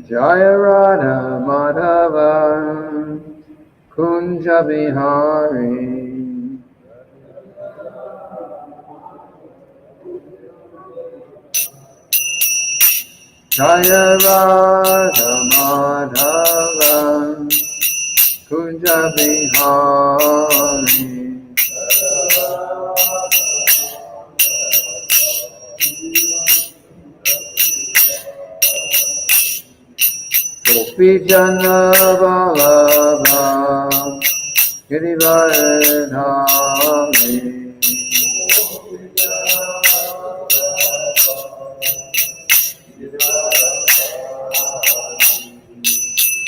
Jaya Radha Madhava Kunja Bihari Jaya Radha Madhava Kunja Bihari Gopi Jana Vallabha Girivardhari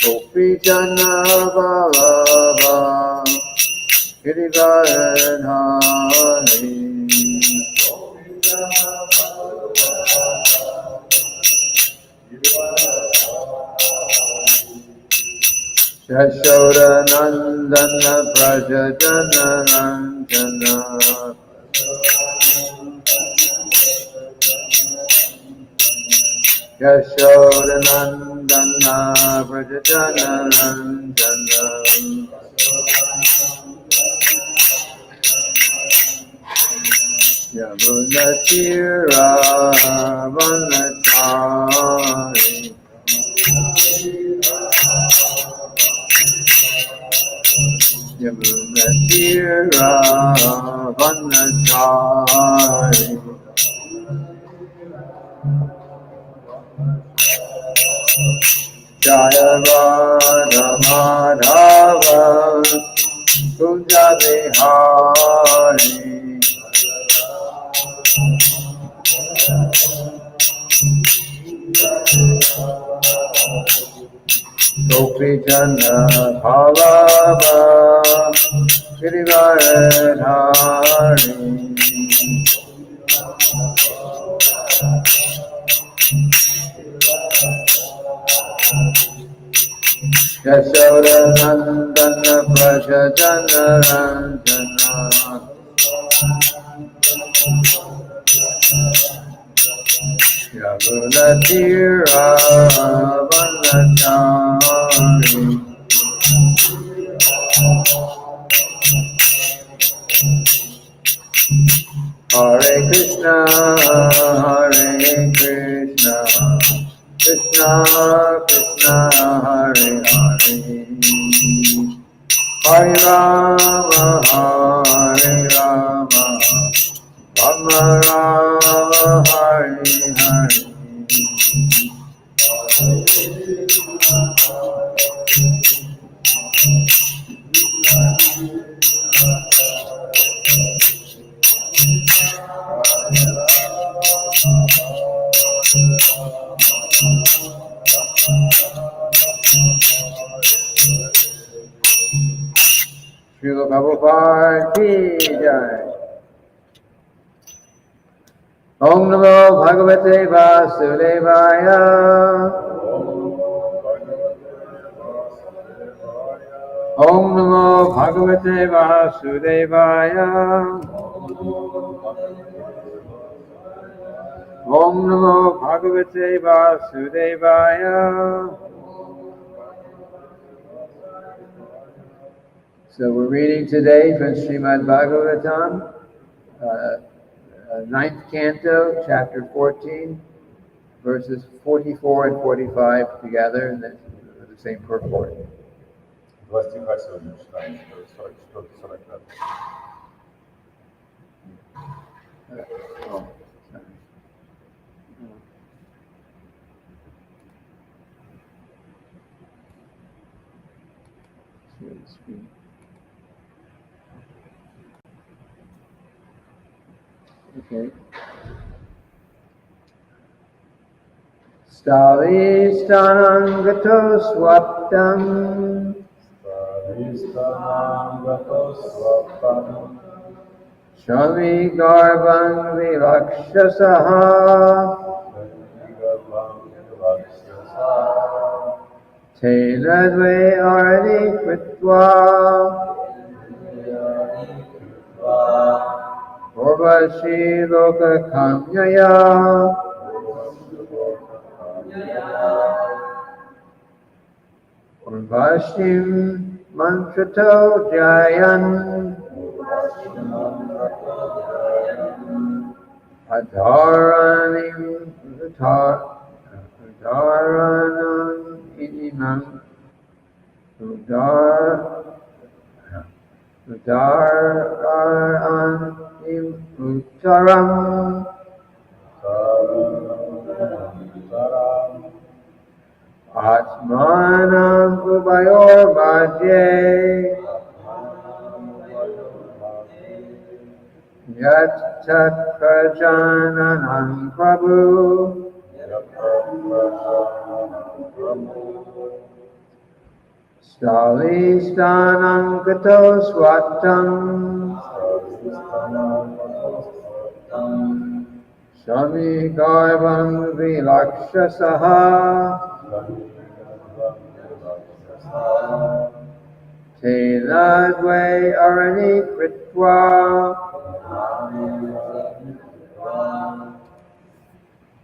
Gopi Jana Vallabha Girivardhari Yashoda Nandana Prajajana Ranjana Yashoda Nandana Prajajana Ranjana Yamuna Tira Vanatari Yamuna Tira Vanatari Jaya Radha Madhava Kunja Bihari Gopi Jana Bhalava Girivardhari Yashoda Nandana Prajajana Ranjana Yamuna Tira Vanatari Hare Krishna Krishna Krishna Hare Hare Hare Rama Rama Rama Hare Hare Srila Prabhupada ki jai. Om Namo Bhagavate Vasudevaya. Om Namo Bhagavate Vasudevaya. Om Namo Bhagavate Vasudevaya. So we're reading today from Srimad-bhagavatam, 9th Canto, chapter 14, verses 44 and 45 together, and then the same purport. Okay. Stalistanam gato swaptam Shami garbhan vivakshasaha Tena dve ardi kritva Urvasi loka kamyaya Urvasim mantrato jayan adharanim adharanam inimam udaranim uttaram atmanam ubayor madhye yat tat prajananam prabhu stali stanam kato swatam shami garvam vilakshasaha tena dve arani kritva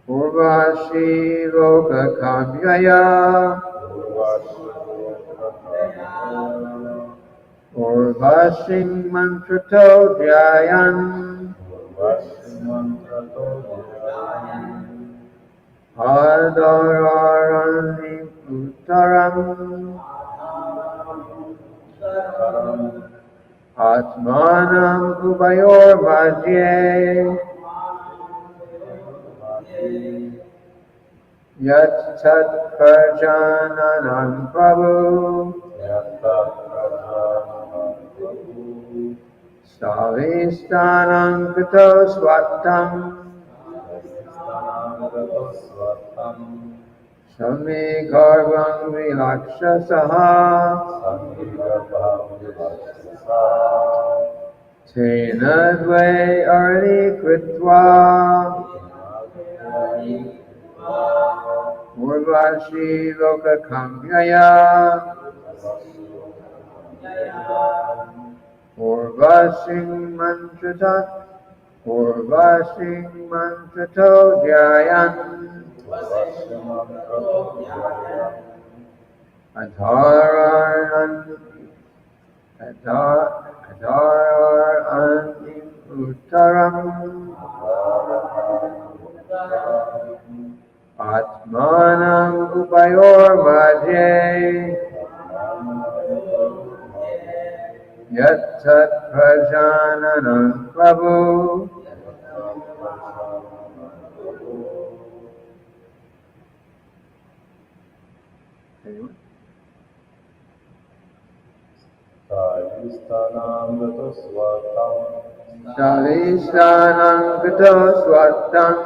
Urvasi loka kamyaya Urvasim mantrato dhyayan Adhararani uttaram Atmanam ubayor madhye Yat tat prajananam prabhu Stavistanam kato swatam Shami garvam vilakshasaha Tena dve arani kritva Urvasi loka kamyaya Urvasim mantrato dhyayan adharanim uttaram atmanam upayor madhye yat tat prajananam prabhu Shalistanam kato swatam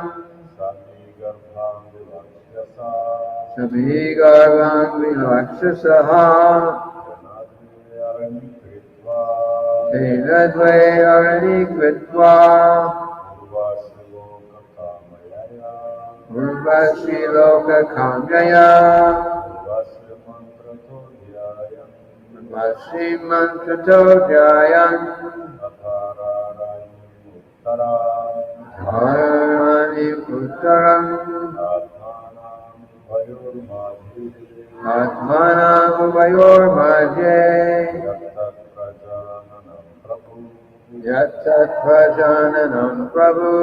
Sabhi garvam vilakshasaha Tena dve arani kritva Urvasi loka kamyaya Urvasi mantrato dhyayan Dharani uttaram Atmanam ubayor madhye Yat tat prajananam prabhu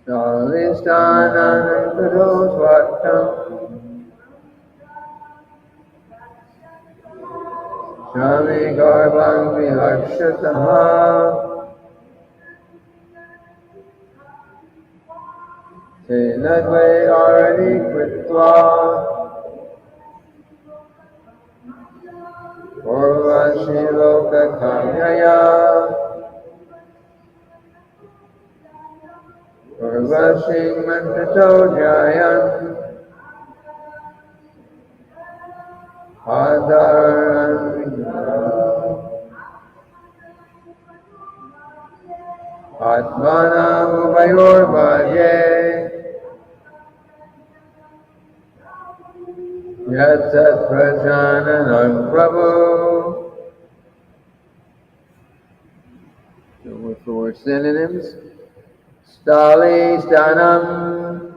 Stalistanam kato swatam Shami garvam vilakshataha Tena dve arani kritva Urvasi loka kamyaya Urvasi mantrato dhyayan Adharanim Atmanam ubayor madhye Yat tat prajananam prabhu. So what's the word For synonyms, Stali Stanam,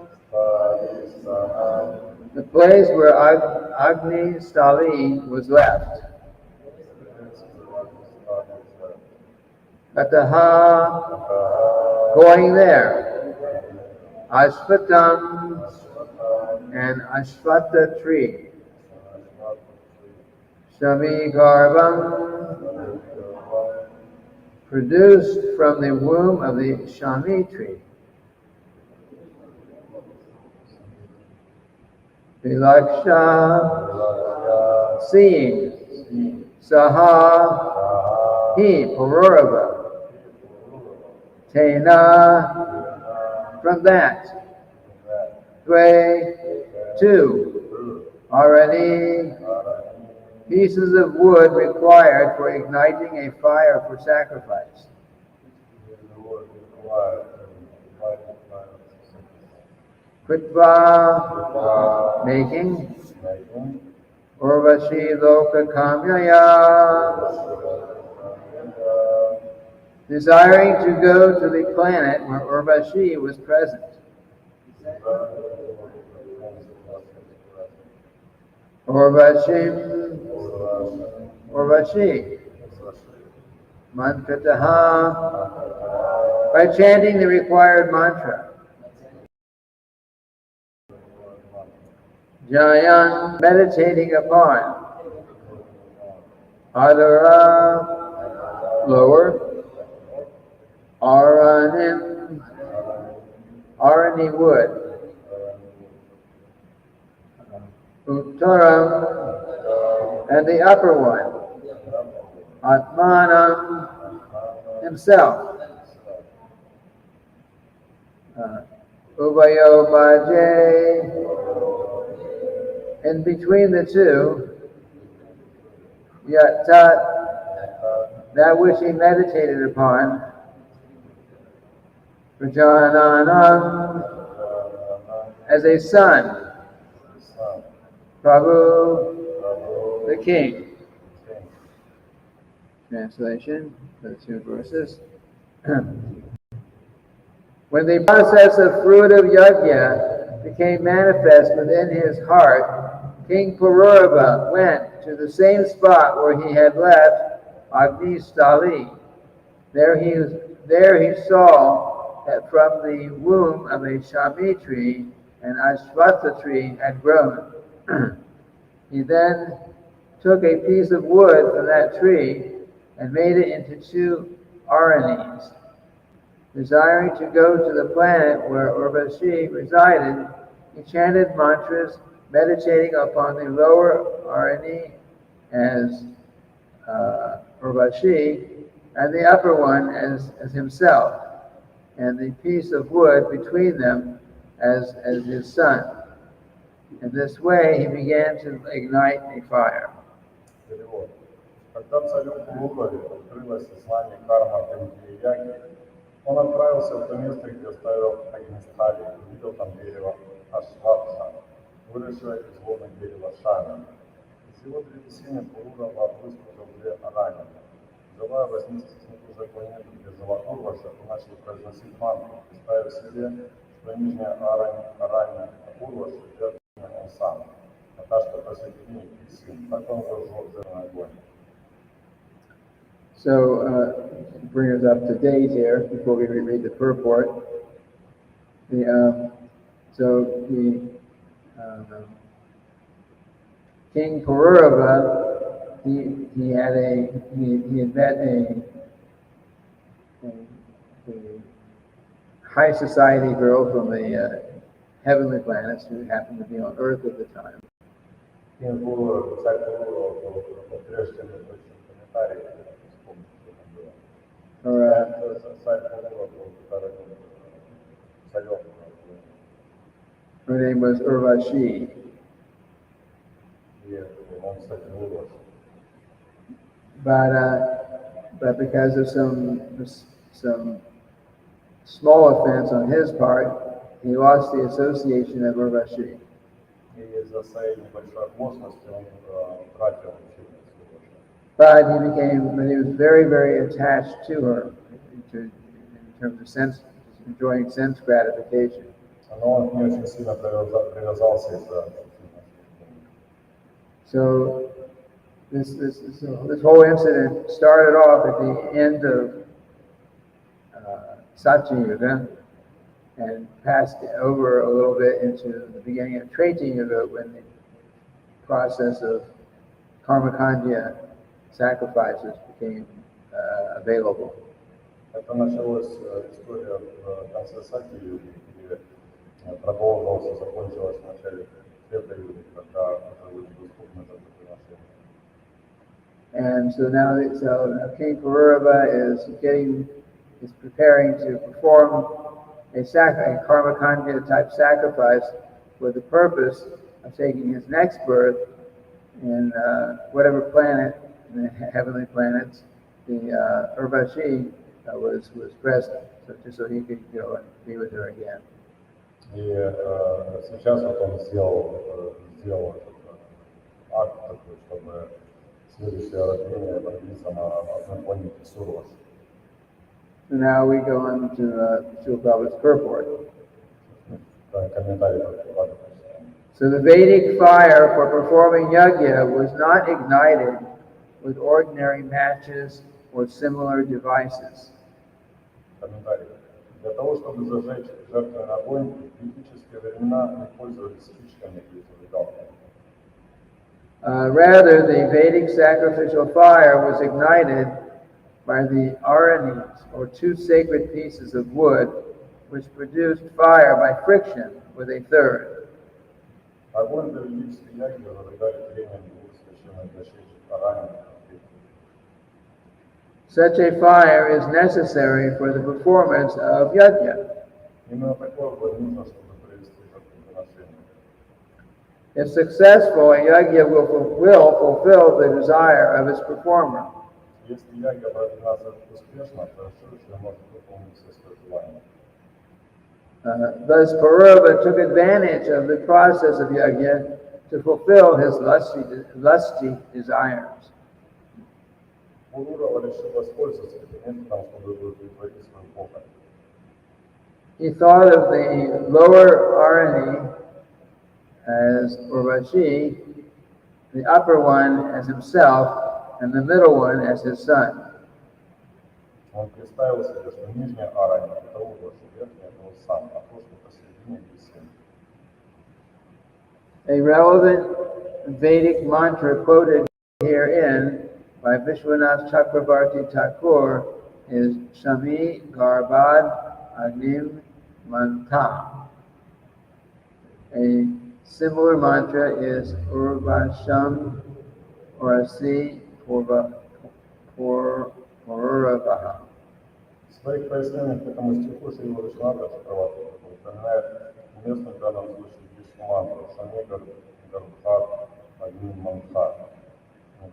the place where Agni Stali was left. Ataha, going there. Ashvatam, an Ashvata tree. Shami Garbam, produced from the womb of the Shami tree. Vilaksha, seeing. Saha, he, Pururava. Tena, from that. Twe, two. Already, pieces of wood required for igniting a fire for sacrifice. Kritva, making. Urvasi loka kamyaya, desiring to go to the planet where Urvasi was present. Urvasi, mantrataha, by chanting the required mantra. Jayan, meditating upon. Adara, lower. Aranim, Arani wood. Uttaram, and the upper one. Atmanam, himself. Uvayo Bhaje, in between the two, Yatat, that which he meditated upon, Prajananam, as a son, Prabhu, the king. Translation for the two verses. When the process of fruit of yajna became manifest within his heart, King Pururava went to the same spot where he had left Agni Stali. There he saw that from the womb of a Shami tree an Ashvata tree had grown. He then took a piece of wood from that tree and made it into two aranis. Desiring to go to the planet where Urvasi resided, he chanted mantras, meditating upon the lower arani as Urvasi, and the upper one as himself, and the piece of wood between them as his son. In this way, he began to ignite a fire. Когда царю Пуруваве открылось знание карма Яги, он отправился в то место, где оставил Агнистхали, и увидел там дерево Ашватха, выросшее из лона дерева Шами. Из его древесины Пурурава высказал две арани. Желая вознести с ним уже планету, где жила Урваса, он начал произносить мантру, представив себе, что нижняя арань Урваса идет он сам, а та, что посередине, их сын. Так он зажег зеленый огонь. So, bring us up to date here before we read the purport. King Pururava, he had met a high society girl from the heavenly planets who happened to be on Earth at the time. King Pururava, царь Пурурава, был ответственный комментарий. Her name was Urvasi. But because of some small offense on his part, he lost the association of Urvasi. But he was very, very attached to her, terms of sense, enjoying sense gratification. Но он к ней очень сильно привязался из-за сильных ощущений. So this whole incident started off at the end of Satya Yuga and passed over a little bit into the beginning of Treta Yuga when the process of karmakandya sacrifices became available. Это началась история в конце Сати-юги, где продолжилась и закончилась в начале Трета-юги, когда уже были доступны жертвоприношения. And so now King Pururava is preparing to perform a karmakandya type sacrifice for the purpose of taking his next birth in whatever planet, in the heavenly planets, the Urvasi was present, so he could go and be with her again. И сейчас вот он сделал этот акт такой, чтобы следующее рождение родиться на одной планете с Урваси. So now we go on to Srila Prabhupada's purport. Комментарий. So the Vedic fire for performing yajna was not ignited with ordinary matches or similar devices. Комментарий. Для того, чтобы зажечь жертвенный огонь, в ведические времена не пользовались спичками или зажигалками. Rather, the Vedic sacrificial fire was ignited by the aranis, or two sacred pieces of wood, which produced fire by friction with a third. Огонь для ведической ягьи зажигали трением двух священных дощечек аранин. Such a fire is necessary for the performance of yajna. Именно такое огонь нужно, чтобы провести жертвоприношение. If successful, a yajna will fulfill the desire of its performer. Если ягья проведена успешно, то служитель может выполнить все свои желания. Thus, Pururava took advantage of the process of yajna to fulfill his lusty desires. Pururava решил воспользоваться этим методом, чтобы удовлетворить свою похоть. He thought of the lower arani as Urvasi, the upper one as himself, and the middle one as his son. Он представил себе, что нижняя арань – это Урваси, верхняя – это его сам, а то, что посередине – его сын. A relevant Vedic mantra quoted herein by Vishwanath Chakravarti Thakur is Shami Garbad Agnim Manta. A similar mantra is Urvasham Urvasi Pururava. В своих пояснениях к этому стиху Шрила Вишванатха Чакраварти упоминает уместную в данном случае ведическую мантру «Шами Гарбхат Агни Мантха».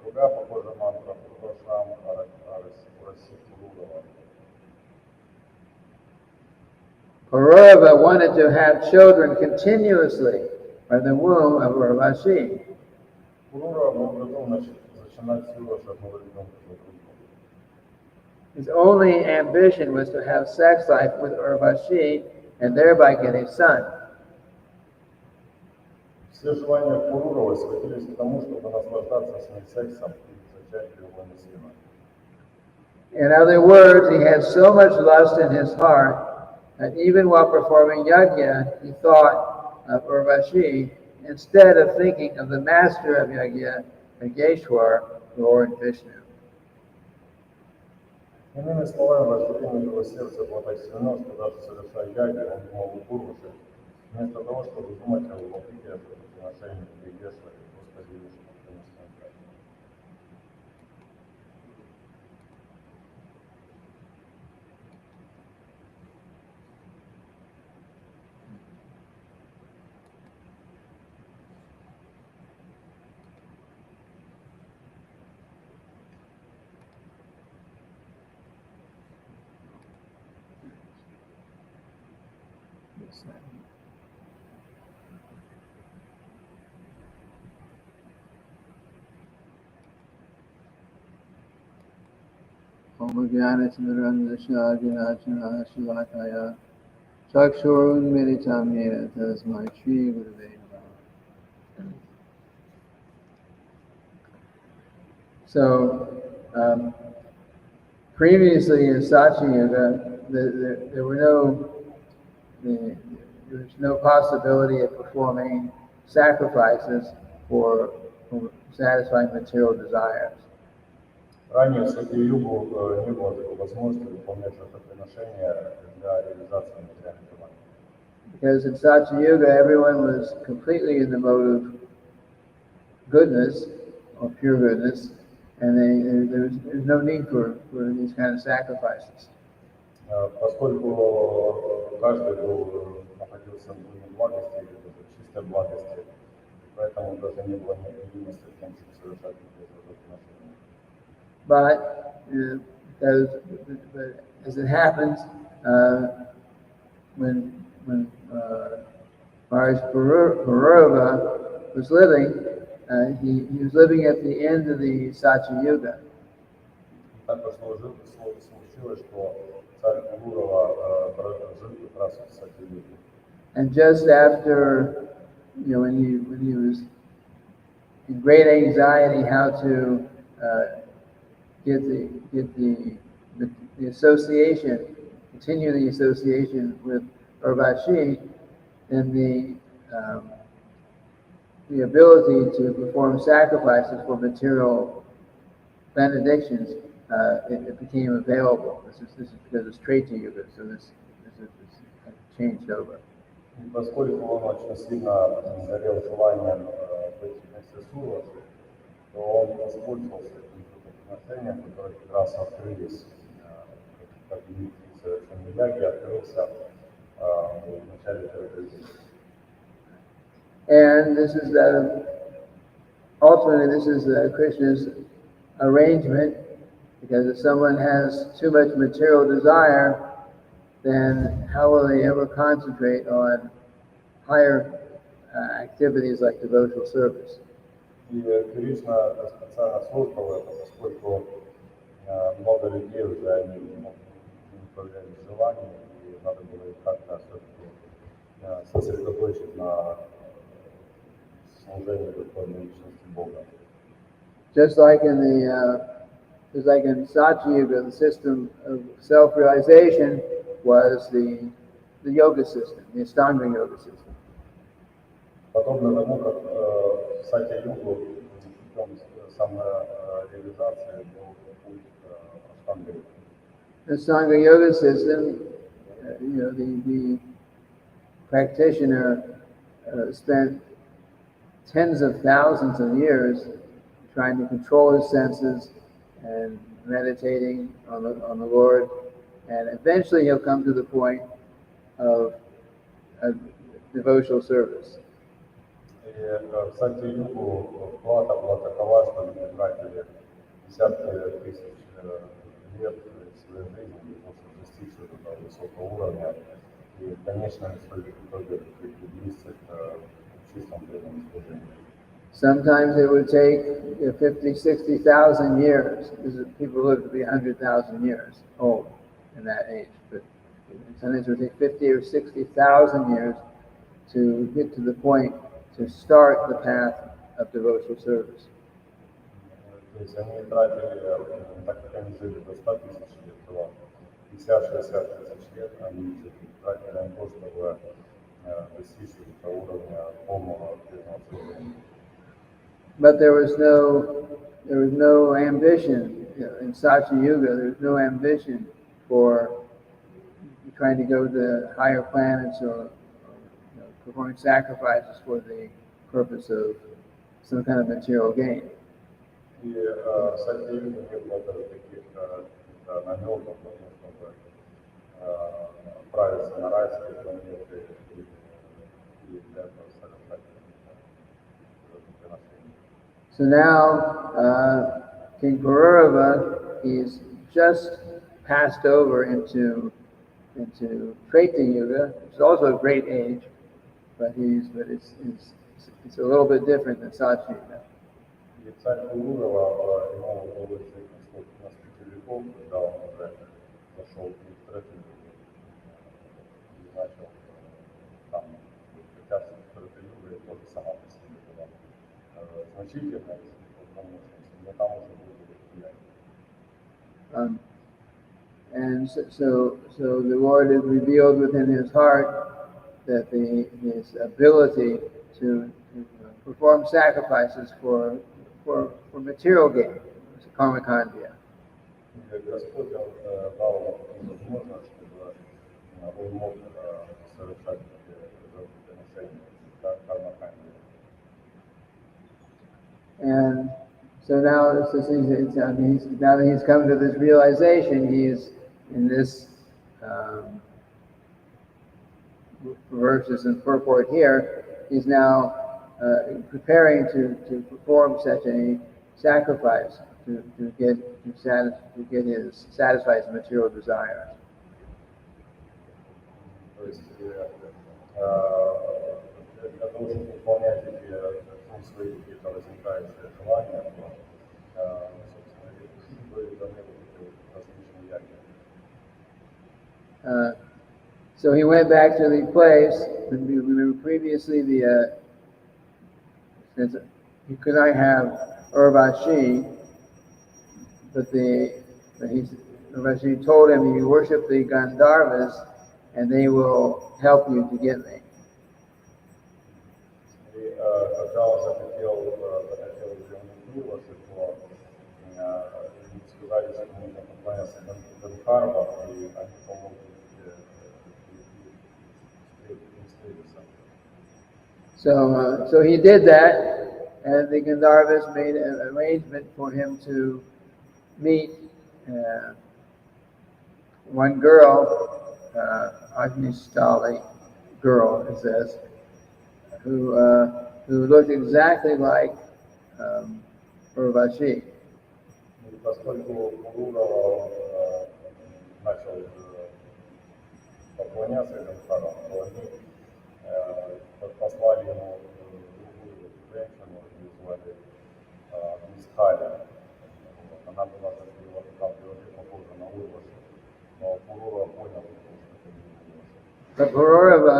Другая похожая мантра «Пурвашам Урваси Пурурава». Pururava wanted to have children continuously by the womb of Urvasi. Пурурава был готов начинать с юноши одного ребенка за другим. His only ambition was to have sex life with Urvasi and thereby get a son. Все желания Пурурова сводились к тому, чтобы наслаждаться с ней сексом и зачать его сына. In other words, he had so much lust in his heart that even while performing yajna, he thought of Urvasi instead of thinking of the master of yajna, Yogeshwar, Lord Vishnu. Иными словами, вожделение его сердца было так сильно, что даже совершая ягья, он думал о Пурваше, вместо того, чтобы думать о владыке жертвоприношении Йогешваре, Господи Вишну, конечно. Om Jnana Timirandasya Ginachana Shilakaya Chakshurunmilitam Yena Tasmai Shri Gurave Namaha. So, previously in Satyuga, there was no possibility of performing sacrifices for satisfying material desires. Ранее в Сати-югу не было такой возможности выполнять жертвоприношения для реализации материальных желаний. Because in Satyuga, everyone was completely in the mode of goodness, or pure goodness, and there was no need for these kind of sacrifices. Поскольку каждый находился в благости, в чистой благости, поэтому даже не было необходимости в том, чтобы совершать эти жертвоприношения. But as it happens, when Maharaj Pururava was living, he was living at the end of the Satyuga. Так случилось, что царь Пурурава жил как раз в Сати-юге. And just after, when he was in great anxiety how to get the association, continue the association with Urvasi, and the ability to perform sacrifices for material benedictions, it became available. This is because it's Treta Yuga, so this changed over. И поскольку он очень сильно горел желанием быть вместе с Урваси, то он воспользовался этим жертвоприношением, которые как раз открылись, как вид совершенной яги открылся в начале Трета-юги. And this is ultimately this is Krishna's arrangement, because if someone has too much material desire, then how will they ever concentrate on higher activities like devotional service? И Кришна специально создал это, поскольку много людей уже они не управляли желанием, и надо было их как-то все-таки сосредоточить на служении духовной личности Бога. Just like in Satyuga, the system of self-realization was the yoga system, the Ashtanga yoga system. Подобно тому, как в Сати-югу путем самореализации был путь Аштанга. The Ashtanga yoga system, the practitioner spent tens of thousands of years trying to control his senses and meditating on the Lord, and eventually he'll come to the point of devotional service. И в Сати-югу плата была такова, что люди тратили десятки тысяч лет своей жизни для того, чтобы достичь этого высокого уровня. И в конечном итоге приблизиться к чистому преданному служению. Sometimes it would take 50, 60,000 years, because people live to be 100,000 years old in that age. But sometimes it would take 50 or 60,000 years to get to the point to start the path of devotional service. То есть они тратили, так как они жили до 100 тысяч лет, то 50-60 тысяч лет они тратили на то, чтобы достичь этого уровня полного преданного служения. But there was no ambition in Satyuga. There was no ambition for trying to go to higher planets or performing sacrifices for the purpose of some kind of material gain. И в Сати-юге не было даже таких намеков на то, чтобы отправиться на райские планеты и для этого совершать жертвоприношения. So now King Pururava, he's just passed over into Treta Yuga, which is also a great age, but it's a little bit different than Satyuga. И царь Пурурава ему удалось жить на 105 веков, когда он уже зашел в третий и начал там препятствовать юга, и тоже сама по себе была значительная, потому что там уже будет влияние. And so the Lord has revealed within his heart that his ability to perform sacrifices for material gain, karmakandya. Господь дал возможность, чтобы он мог совершать жертвоприношения, кармакандия. And so now now that he's come to this realization, he's in this verses and purport here, he's now preparing to perform such a sacrifice to satisfy his material desires. То есть для того, чтобы выполнять эти свои какие-то возникающие желания, то, собственно, вы должны быть различные яги. So he went back to the place. Remember previously since he could not have Urvasi, but Urvasi told him, you worship the Gandharvas and they will help you to get me. И когда он захотел Урваси, то сказали, что нужно поклоняться Гандхарвам, и они помогут встретиться. So he did that, and the Gandharvas made an arrangement for him to meet one girl, Agnisthali girl, it says, who looked exactly like Urvasi. И поскольку Пурурава начал поклоняться Гандхарвам, то они послали ему другую женщину, ее звали Агнистхали. Она была похожа на Урваси, но Пурурава понял, что это не Урваси. But Pururava,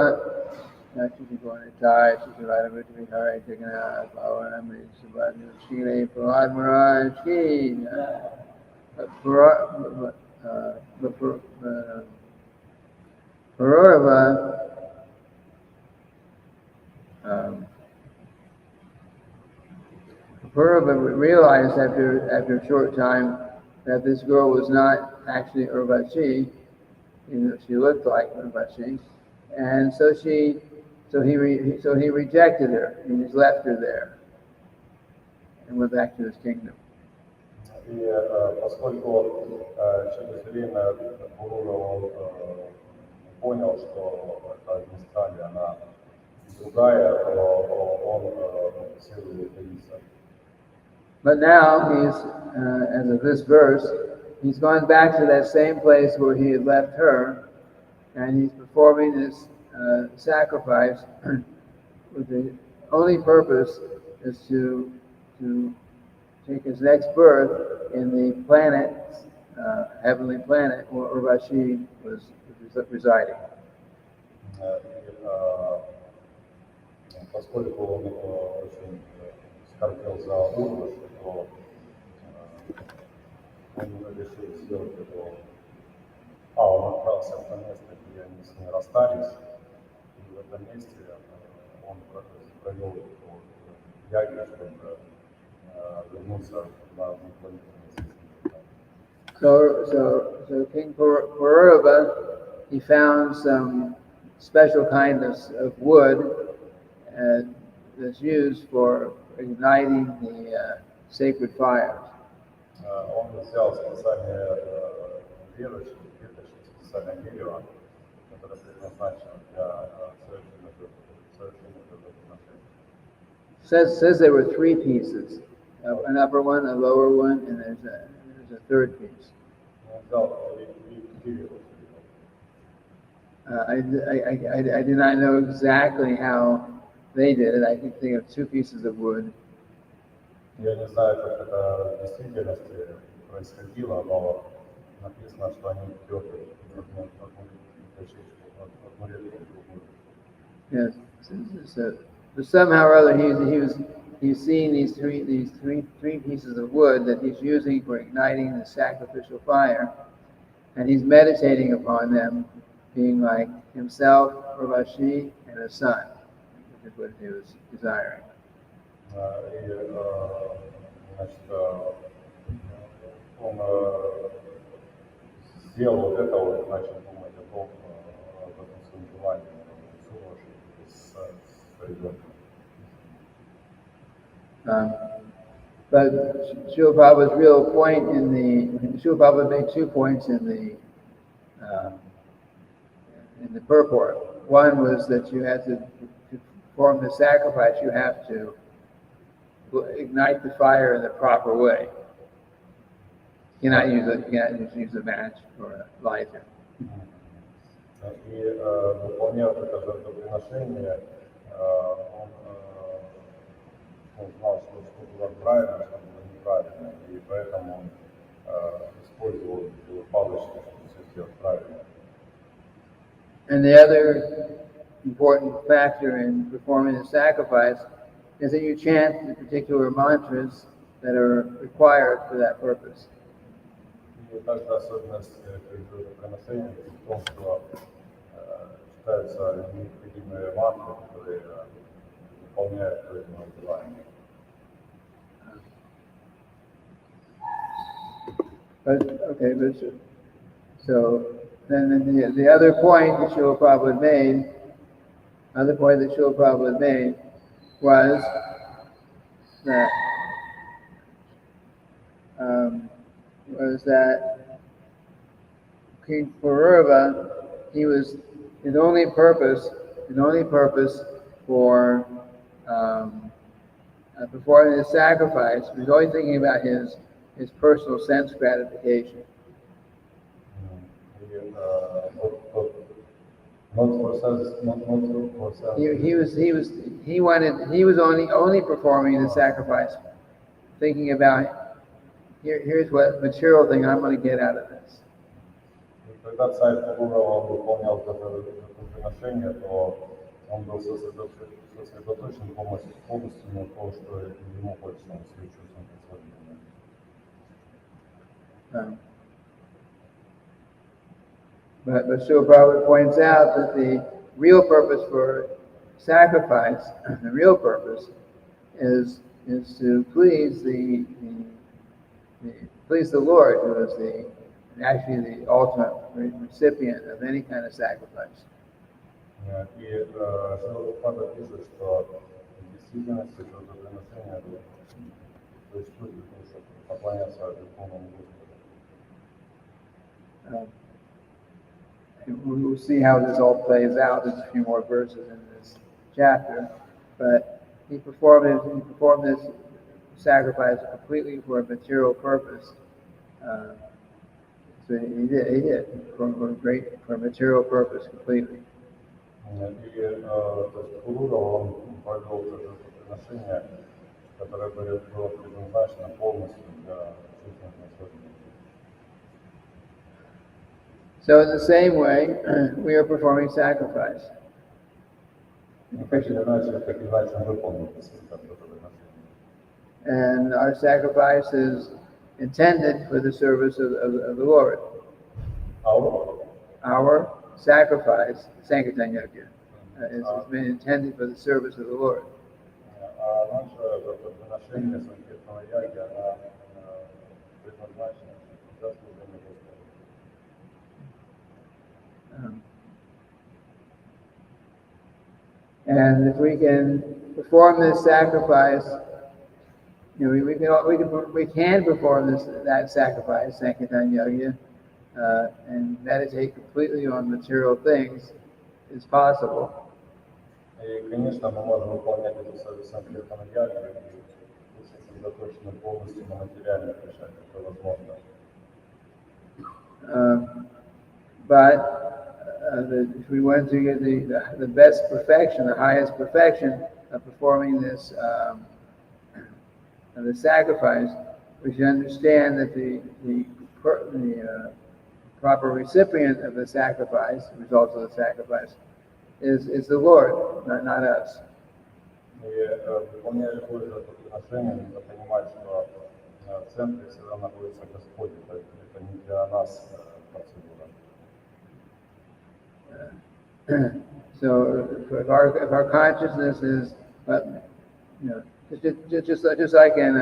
she's going to die, she's right over to be hurry, taking out power, and I'm Subhadhu Shile, Prahlad Maharaj, Ki. But Pururava, Pururava realized after a short time that this girl was not actually Urvasi, even though she looked like Urvasi, and so he rejected her. He just left her there and went back to his kingdom. И поскольку через время Пурурава понял, что эта Агнистхали, она другая, то он сел удалиться. But now he's, as of this verse, he's gone back to that same place where he had left her, and he's performing this sacrifice with the only purpose is to take his next birth in the planet, heavenly planet, where Urvasi was residing. Поскольку он очень скорбел за Урваси, то он решил сделать это. Он отправился в то место, где они с ней расстались, и в этом месте он провел яги, чтобы вернуться на планету. So King Pururava, he found some special kind of wood that's used for igniting the sacred fires. Он взял специальные веточки, специальное дерево, которое предназначено для совершения жертвоприношения. Says there were three pieces, an upper one, a lower one, and there's a third piece. Он взял дерево. I do not know exactly how they did it. I can think of two pieces of wood. Я не знаю, как это в действительности происходило, но написано, что они идут от Yes. So somehow or other he's seeing these three pieces of wood that he's using for igniting the sacrificial fire, and he's meditating upon them being like himself, Urvasi, and a son, which is what he was desiring. Он сделал вот это, вот, начал думать о том, об этом своем желании, с ребенком. But Srila Prabhupada's real point Srila Prabhupada made 2 points in the purport. One was that you have to perform the sacrifice, you have to ignite the fire in the proper way. You cannot use a match or a lighter. И выполняя это жертвоприношение, он знал, что было правильно, что было неправильно, и поэтому он использовал палочки, чтобы все сделать правильно. And the other important factor in performing the sacrifice is that you chant the particular mantras that are required for that purpose. И также особенность жертвоприношения в том, что читаются необходимые мантры, которые выполняют то или желание. So then the other point that Srila Prabhupada made, was that King Pururava, his only purpose for performing the sacrifice was always thinking about his personal sense gratification. He was only performing the sacrifice, thinking about here's what material thing I'm going to get out of this. Когда царь Пурурава выполнял это жертвоприношение, то он был сосредоточен полностью на том, что ему хочется, на свои чувства подсознания. But Srila Prabhupada points out that the real purpose for sacrifice, the real purpose, is to please the Lord, who is actually the ultimate recipient of any kind of sacrifice. И Шрила пишет, что в действительности жертвоприношение существует для того, чтобы поклоняться Верховному Господу. We'll see how this all plays out. There's a few more verses in this chapter, but he performed this sacrifice completely for a material purpose. So he did for a material purpose completely. И то есть Пурурава, он провел это жертвоприношение, которое было предназначено полностью для чувственных наслаждений. So in the same way, we are performing sacrifice. And our sacrifice is intended for the service of the Lord. Our sacrifice, Sankirtan Yajna, is been intended for the service of the Lord. And if we can perform this sacrifice, we can perform that sacrifice, Sankirtan Yajna, and meditate completely on material things is possible. И, конечно, мы можем выполнять эту Санкиртан Йагну и сосредоточены полностью на материальных вещах, это возможно. But if we want to get the best perfection, the highest perfection of performing this the sacrifice, we should understand that the proper recipient of the sacrifice, the results of the sacrifice, is the Lord, not us. И выполняя любое жертвоприношение, нужно понимать, что в центре всегда находится Господь, это не для нас процедура. So if our consciousness is, just like in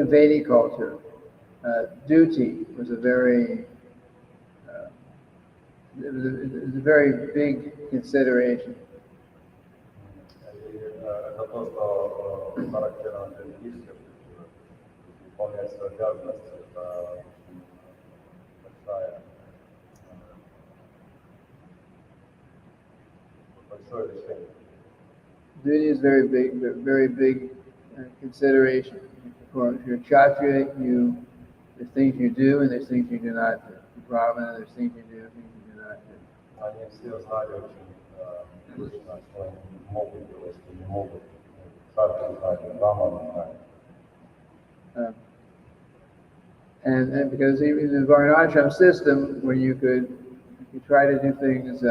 Vedic culture, duty was a very it was a very big consideration. Это то, что характерно для индийской культуры. Выполнять свои обязанности – это большое решение. Duty is very big consideration. If you're Kshatriya, there's things you do and there's things you do not do. Brahmana, there's things you do, things you do not do. Они все знали очень точно, что они могут делать, что не могут. Кшатрии знали, Брахманы знали. And because even in the Varnashram system, where you try to do things,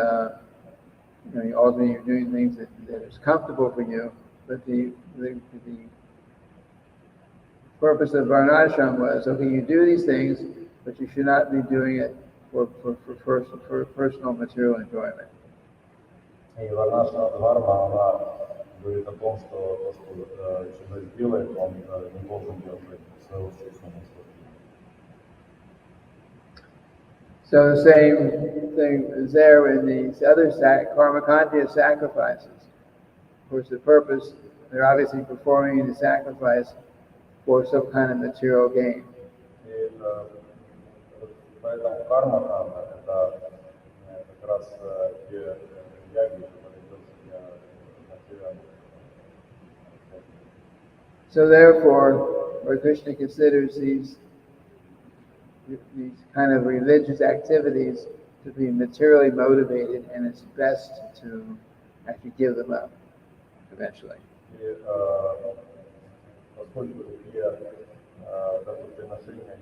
ultimately you're doing things that is comfortable for you, but the purpose of Varnashram was, okay, you do these things, but you should not be doing it for personal material enjoyment. И Варнашрама Дхарма, она говорит о том, что человек делает, он не должен делать своего собственного наслаждения. So the same thing is there in these other karmakantiya sacrifices. Of course, the purpose, they're obviously performing the sacrifice for some kind of material gain. И поэтому карма это как раз те яги, которые идут для материальных. So therefore, Lord Krishna considers these kind of religious activities to be materially motivated, and it's best to actually give them up eventually. И поскольку такие жертвоприношения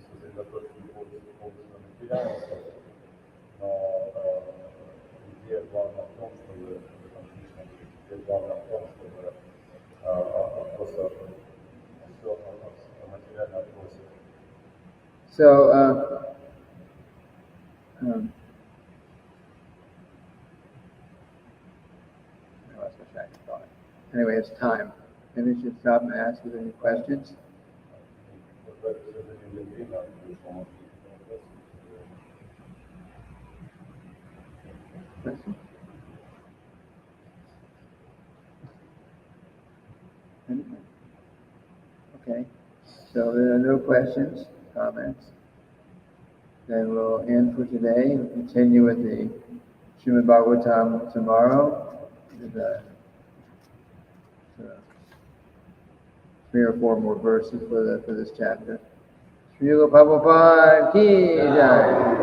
сосредоточены полностью на материальном смысле, но идея главная в том, чтобы просто все материально отбросить. So, I lost my track of thought. Anyway, it's time. Maybe we should stop and ask if there are any questions. Questions? Okay. So there are no questions, comments. Then we'll end for today and continue with the Srimad-bhagavatam tomorrow. With 3 or 4 more verses for this chapter. Srila Prabhupada ki jai.